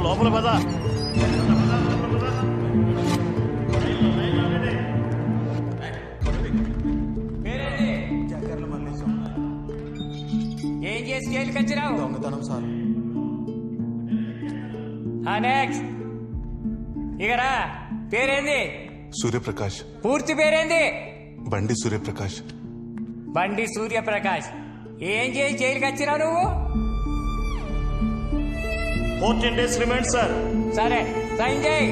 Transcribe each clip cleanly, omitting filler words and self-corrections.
లోపల పద. ఏం చేసి జైలుకి వచ్చినావు? దొంగతనం సార్. నెక్స్ట్ ఇగరా, పేరేంది? సూర్యప్రకాష్. పూర్తి పేరేంది? బండి సూర్యప్రకాష్. బండి సూర్యప్రకాష్. ఏం చేసి జైలుకి వచ్చినావు నువ్వు? 14 days రిమాండ్ సార్. సరే సైన్ చేయి.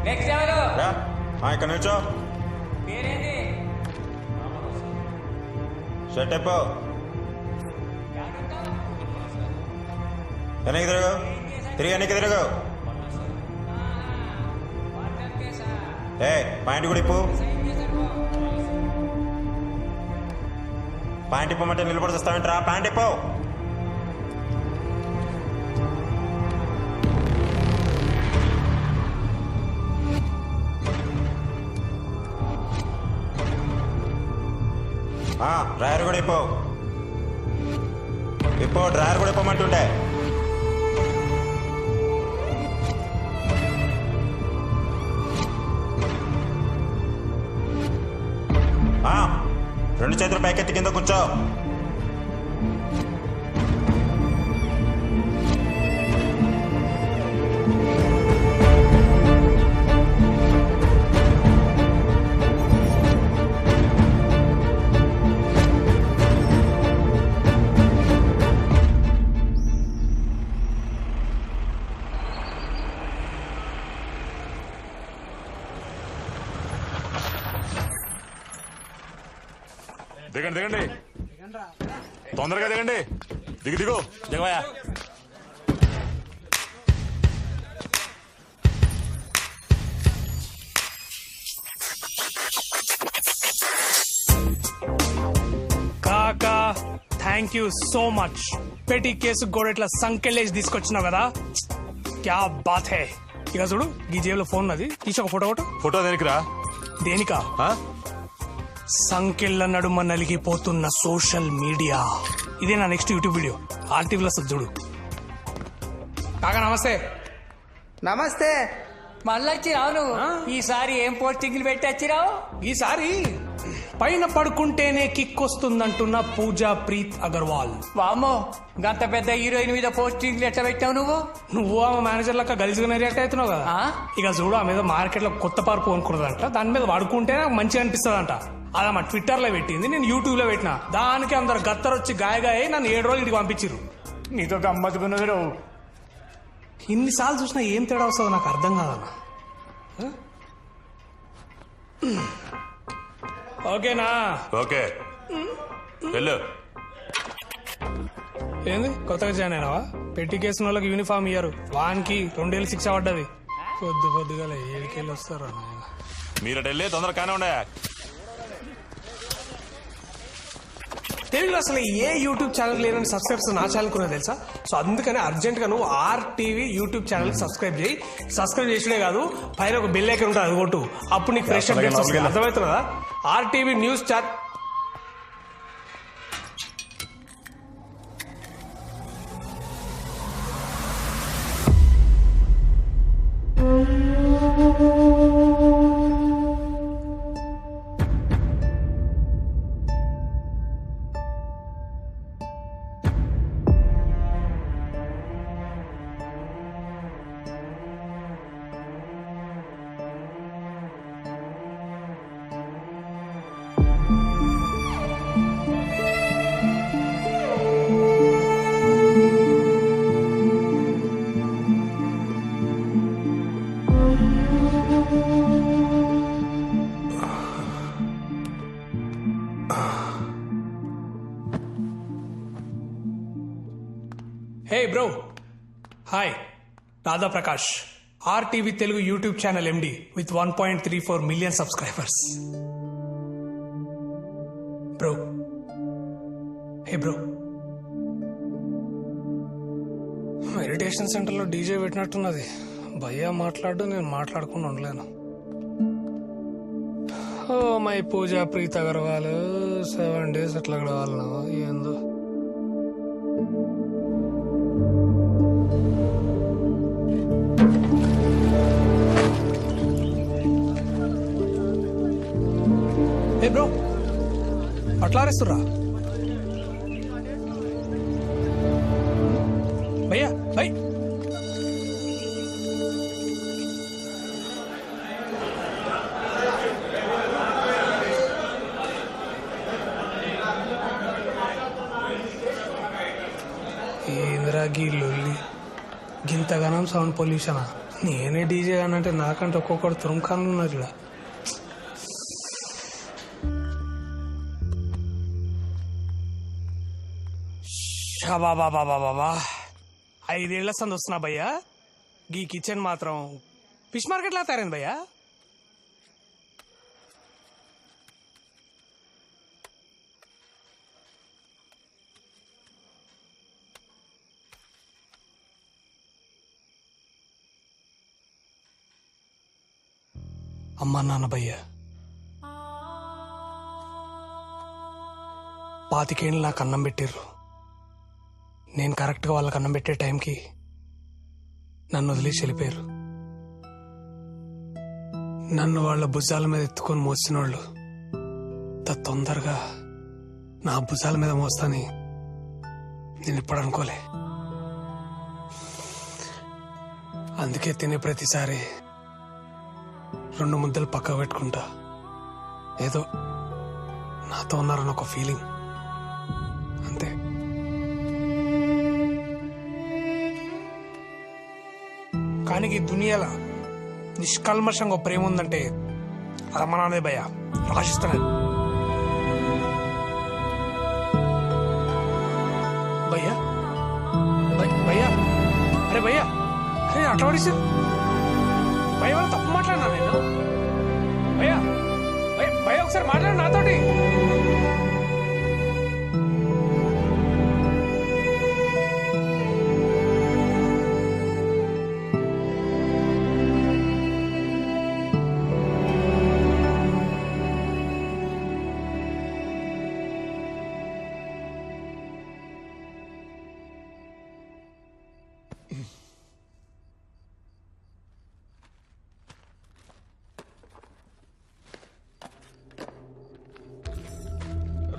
నెక్స్ట్ ఎవరు? ఇక్కడ నుంచో. పేరేంటి? షర్ట్ అయిపో. వెనక్కి తిరగు, వెనక్కి తిరగు. పాయింట్ కూడా ఇప్పు. పాయింట్ ఇప్పమంటే నిలబడి వస్తావేంట్రా? పాయింట్ ఇప్పు. డ్రైవర్ కూడా ఇప్పు. డ్రైవర్ కూడా ఇప్పమంటుంటే. రెండు చేతులు పైకెత్తి కింద కూర్చో. దిగండి దిగండి, తొందరగా దిగండి. దిగు దిగవయా. కాకా థ్యాంక్ యూ సో మచ్. పెట్టి కేసు కూడా ఇట్లా సంకెళ్ళేసి తీసుకొచ్చినావు కదా, క్యా బాత్ హే. ఇక చూడు, ఈ జేబులో ఫోన్ అది, తీసి ఒక ఫోటో ఒకటి. ఫోటో దేనికిరా? దేనికా? సంకెళ్ళ నడుమ నలిగిపోతున్న సోషల్ మీడియా. ఇదే నా నెక్స్ట్ యూట్యూబ్ వీడియో. ఆర్టీవీలో వస్తుంది చూడు. కాకా నమస్తే. నమస్తే. మళ్ళీ వచ్చిరావు నువ్వు. ఈసారి ఏం పోస్టింగ్లు పెట్టి వచ్చిరావు? ఈసారి పైన పడుకుంటేనే కిక్ వస్తుందంటున్న పూజా ప్రీత్ అగర్వాల్. వామ్మో, గంత పెద్ద హీరోయిన్ మీద పోస్టింగ్లు ఎట్లా పెట్టావు నువ్వు? నువ్వు ఆమె మేనేజర్ లెక్క గలిజిగా రియాక్ట్ అవుతున్నావు కదా. ఇక చూడు, ఆ మీద మార్కెట్ లో కొత్త పార్పు కొనుక్కున్నదంట. దాని మీద పడుకుంటే నాకు మంచిగా అనిపిస్తుందంట. అలా మా ట్విట్టర్ లో పెట్టింది, నేను యూట్యూబ్ లో పెట్టినా. దానికి అందరు గత్తరొచ్చి గాయగాయ నన్ను 7 రోజులు ఇంటికి పంపించారు. నీతో గమ్మత్తుకున్నది రావు. ఇన్నిసార్లు చూసినా ఏం తేడా వస్తుందో నాకు అర్థం కాదన్న. ఓకేనా? ఓకే వెళ్ళు. ఏంది కొత్తగా జాయిన్ అయినావా? పెట్టి కేసిన వాళ్ళకి యూనిఫామ్ ఇయ్యారు. వానికి 2 ఏళ్ళు శిక్ష పడ్డది. పొద్దుగా 7 ఏళ్ళు వస్తారా? మీరట వెళ్ళి తొందరగా కానే ఉండే. తెలుగులో అసలు ఏ యూట్యూబ్ ఛానల్ లేదని సబ్స్క్రైబర్స్ నా ఛానల్ కూడా తెలుసా. సో అందుకని అర్జెంట్ గా నువ్వు RTV యూట్యూబ్ ఛానల్ సబ్స్క్రైబ్ చేయి. సబ్స్క్రైబ్ చేసుడే కాదు, పైన ఒక బెల్ ఐకాన్ ఉంటుంది, అది కొట్టు. అప్పుడు నీకు ఫ్రెష్ అప్డేట్స్ వస్తాయి. అర్థమవుతుందా? RTV news channel. Hey bro, hi. Radha Prakash, RTV Telugu YouTube channel MD with 1.34 million subscribers. Bro, hey bro, meditation సెంటర్లో డీజే పెట్టినట్టున్నది. భయ్యా మాట్లాడు, నేను మాట్లాడకుండా ఉండలేను. Oh my Pooja Preetha Agarwal 7 days అట్లా గడవాలన్నా ఏందో. ఏ బ్రో అట్లా అరేస్తుర్రా భయ్యా భయ్. ఏంద్రా గీ లొల్లి గింతగానం సౌండ్ పొల్యూషనా? నేనే డీజే అనంటే నాకంటే ఒక్కొక్కడు తురుంకాన్లు ఉన్నారు ఇలా. బాబా 5 ఏళ్ల సంది వస్తున్నా భయ్యా. గీ కిచెన్ మాత్రం ఫిష్ మార్కెట్ లా తయారైంది భయ్యా. అమ్మా నాన్న భయ్యా 25 ఏళ్ళు నాకు అన్నం పెట్టిర్రు. నేను కరెక్ట్గా వాళ్ళకి అన్నం పెట్టే టైంకి నన్ను వదిలేసి వెళ్ళిపోయారు. నన్ను వాళ్ళ భుజాల మీద ఎత్తుకొని మోసిన వాళ్ళు తొందరగా నా భుజాల మీద మోస్తాని నేను ఇప్పుడు అనుకోలే. అందుకే తినే ప్రతిసారి 2 ముద్దలు పక్క పెట్టుకుంటా. ఏదో నాతో ఉన్నారని ఒక ఫీలింగ్ అంతే. కానీ ఈ దునియాలో నిష్కల్మషంగా ప్రేమ ఉందంటే అది అమ్మ నాన్నదే భయ్య. రాసిస్తున్నాను భయ్యా భయ్యా. అరే భయ్యా, అరే అట్లా పడేసి భయ్య వాళ్ళు తప్పు మాట్లాడినా నేను. భయ్యా భయ్య ఒకసారి మాట్లాడు నాతోటి.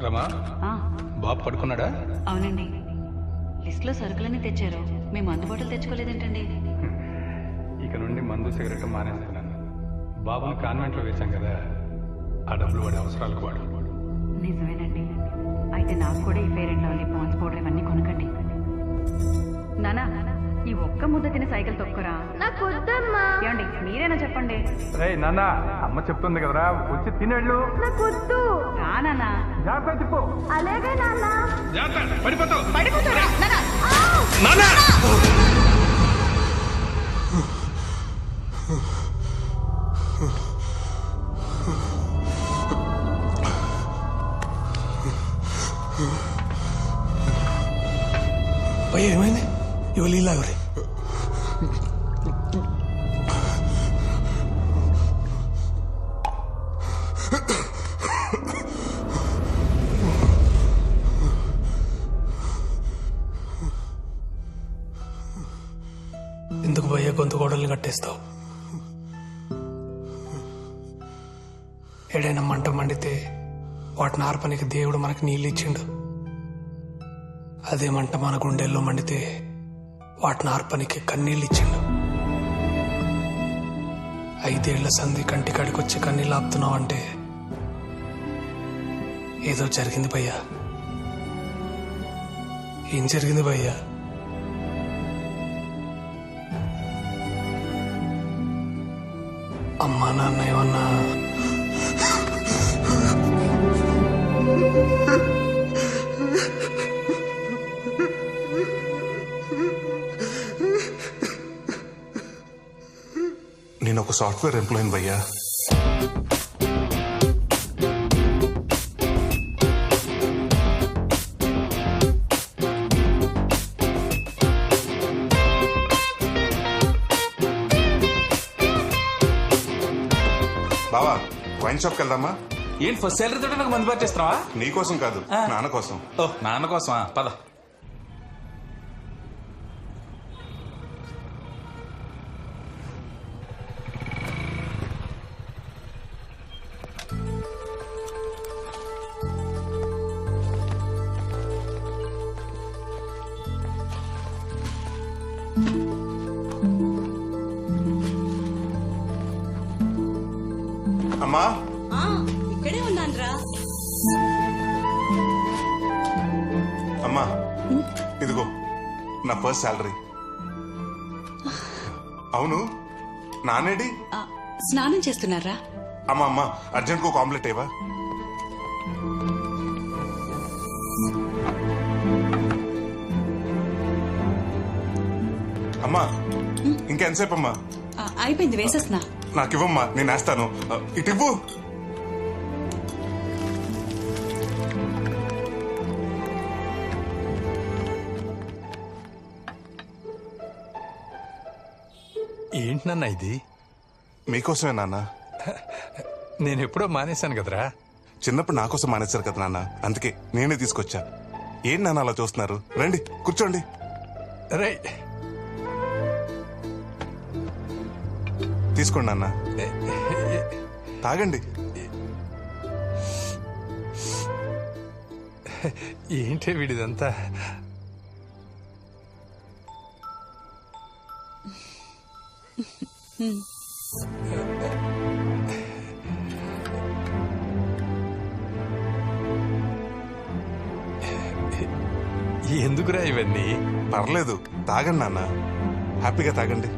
రమా, బాబు పడుకున్నాడా? అవునండి, లిస్ట్లో సరుకులన్నీ తెచ్చారు. మేము అందుబాటులో తెచ్చుకోలేదేంటండి? ఇక నుండి మందు సిగరెట్ మానేస్తున్నాను. బాబుని కాన్వెంట్లో వేశాం కదా, ఆ డబ్బులు వాడి అవసరాలకు వాడు. నిజమేనండి. అయితే నాకు కూడా ఈ fair and lovely Pond's powder ఇవన్నీ కొనకండి. నానా, ఈ ఒక్క ముద్ద తిని సైకిల్ తొక్కురా. నాకు వద్దమ్మా. ఏమండి మీరేనా చెప్పండి. రే నాన్న, అమ్మ చెప్తుంది కదరా, వచ్చి తినేళ్ళు. నాకు వద్దు. రా నానా. జాగ్రత్త చెప్పు. అలాగే నాన్న. పడిపోతావు. పడిపోతారా నానా? భయ్య ఏమైంది? ఇవాళ ఇలాగరే ఎందుకు భయ్య గొంతు గోడల్ని కట్టేస్తావు? ఏడైనా మంట మండితే వాటిని ఆర్పనికి దేవుడు మనకి నీళ్ళు ఇచ్చిండు. అదే మంట మన గుండెల్లో మండితే వాటిని ఆర్పనికి కన్నీళ్ళు ఇచ్చిండు. 5 ఏళ్ల సంధి కంటి కాడికొచ్చి కన్నీళ్ళు ఆపుతున్నావు అంటే ఏదో జరిగింది భయ్యా. ఏం జరిగింది భయ్యా? అమ్మా నాన్న ఏమన్నా నేను ఒక సాఫ్ట్వేర్ ఎంప్లాయీ భయ్యా. బావా వైన్ షాప్కి వెళ్దామా? ఏంటి ఫస్ట్ సాలరీ తోటి నాకు మందు పట్టేస్తున్నావా? నీకోసం కాదు, నాన్న కోసం. ఓ నాన్న కోసమా? పద. అమ్మా, ఇక్కడే ఉన్నానురా. అమ్మా ఇదిగో నా ఫస్ట్ శాలరీ. అవును, నానేడి? స్నానం చేస్తున్నారా? అమ్మా అమ్మా, అర్జెంట్గా ఒక ఆమ్లెట్ ఏవా? అమ్మా ఇంకెంతసేపు అమ్మా? అయిపోయింది, వేసేస్తున్నా. నాకు ఇవ్వమ్మా, నేను వేస్తాను. ఇటు ఇవ్వు. ఏంటి నాన్న ఇది? మీకోసమే నాన్న. నేను ఎప్పుడో మానేశాను కదరా. చిన్నప్పుడు నా కోసం మానేశారు కదా నాన్న, అందుకే నేనే తీసుకొచ్చా. ఏం నాన్న అలా చూస్తున్నారు? రండి కూర్చోండి. రైట్, తీసుకోండి నాన్న, తాగండి. ఏంటి వీడిదంతా? ఎందుకురా ఇవన్నీ? పర్లేదు, తాగండి నాన్న, హ్యాపీగా తాగండి.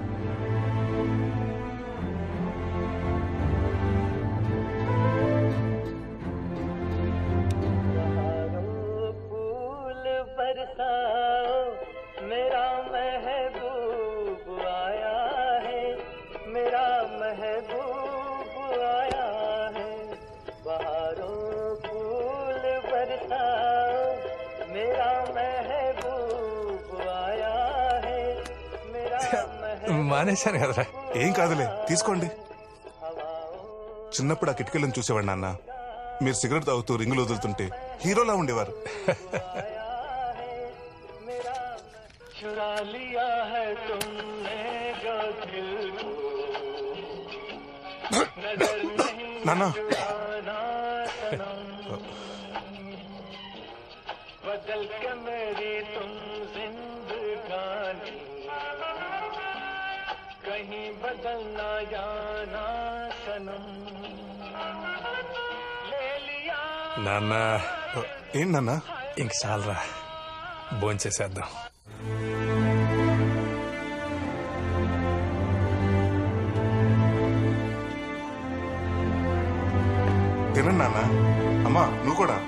మానేశాను కదరా. ఏం కాదులే, తీసుకోండి. చిన్నప్పుడు ఆ కిటికీలను చూసేవాడు నాన్న. మీరు సిగరెట్ తాగుతూ రింగులు వదులుతుంటే హీరోలా ఉండేవారు. నాన్న నాన్న ఏం నాన్న? ఇంక చాలరా, భోంచేసేద్దాం. తినండి నాన్న. అమ్మా నువ్వు కూడా.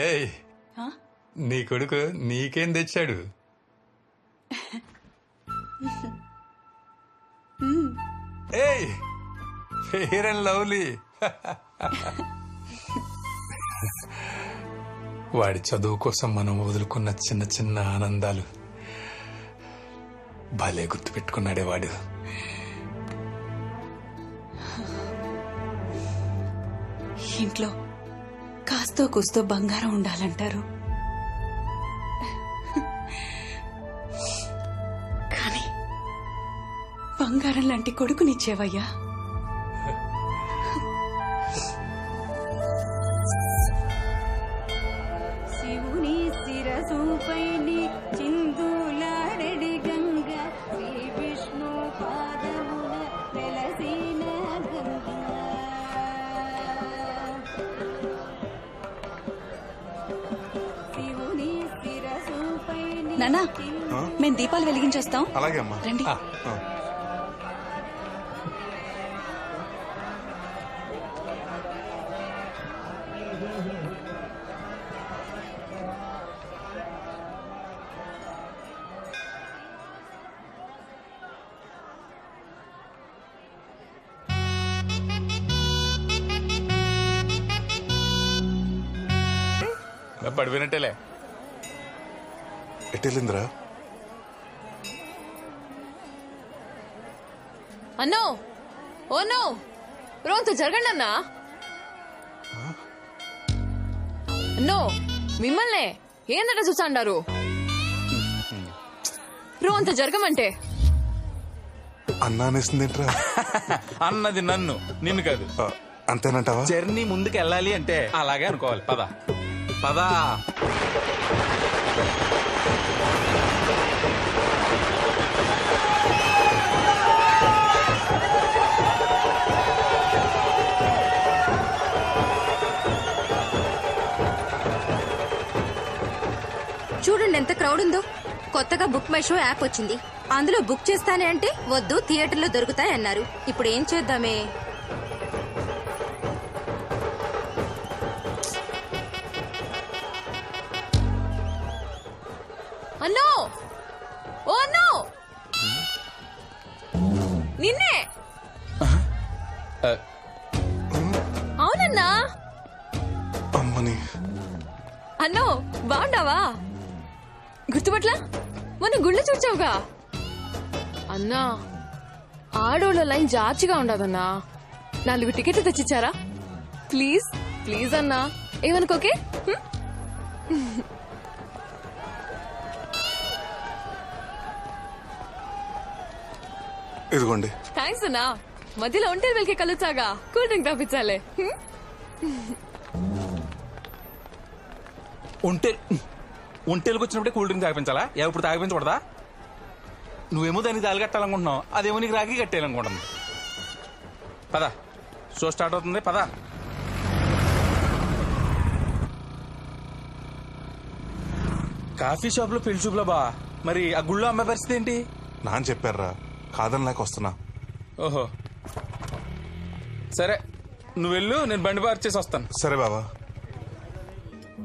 ఏయ్, నీ కొడుకు నీకేం తెచ్చాడు? ఏయ్, ఫెయిర్ అండ్ లవ్లీ. వాడి చదువు కోసం మనం వదులుకున్న చిన్న చిన్న ఆనందాలు భలే గుర్తుపెట్టుకున్నాడే వాడు. ఇంట్లో కాస్తో కూస్తో బంగారం ఉండాలంటారు, కానీ బంగారం లాంటి కొడుకునిచ్చేవయ్యా. శివుని శిరసుపై చిందులాడడి గంగ, శ్రీ విష్ణు పాదమున వెలసిన గంగ. నానా, మేము దీపాలు వెలిగించేస్తాం. అలాగే అమ్మా. రండి. పడిపోయినట్టేలే. ఎట్టెళ్ళిందిరా? అన్నో ఓ నో రోంత జరగండి అన్నా. అన్నో మిమ్మల్నే ఏందట చూసాండారు. రోంత జరగమంటే అన్నా అనేసిందేంట్రా? అన్నది నన్ను, నిన్ను కాదు. అంతేనంటావా? జర్నీ ముందుకు వెళ్ళాలి అంటే అలాగే అనుకోవాలి. పద పద. చూడండి ఎంత క్రౌడ్ ఉందో. కొత్తగా బుక్ మై షో యాప్ వచ్చింది. అందులో బుక్ చేస్తానే అంటే వద్దు, థియేటర్లో దొరుకుతాయి అన్నారు. ఇప్పుడు ఏం చేద్దామే? అన్నో ఓ అన్నో నిన్నే. అవునన్నా. అమ్మని అన్నో బాగుండావా? గుర్తుపట్లా? మొన్న గుళ్ళు చూచావుగా. అన్నా ఆడోళ్ళ లైన్ జార్చిగా ఉండదన్నా. 4 టికెట్లు తెచ్చిచ్చారా? ప్లీజ్ ప్లీజ్ అన్నా, ఏమనుకోకే. ఇదిగోండి. థ్యాంక్స్ అన్నా. మధ్యలో ఒంటరి వెళ్కి కలుచాగా కూల్ డ్రింక్ తాపించాలే. ఒంటేలకు వచ్చినప్పుడే కూల్ డ్రింక్ తాగిపించాలా? ఇప్పుడు తాగిపించకూడదా? నువ్వేమో దానికి తాళి కట్టాలనుకుంటున్నావు, అదేమో నీకు రాగి కట్టేయాలనుకుంటుంది. పద, షో స్టార్ట్ అవుతుంది. పద. కాఫీ షాప్ లో పెళ్లి చూపులో బా, మరి ఆ గుళ్ళో అమ్మాయి పరిస్థితి ఏంటి? నాన్న చెప్పారా, కాదని లేక వస్తున్నా. ఓహో సరే, నువ్వు వెళ్ళు, నేను బండి పార్క్ చేసి వస్తాను. సరే బావా.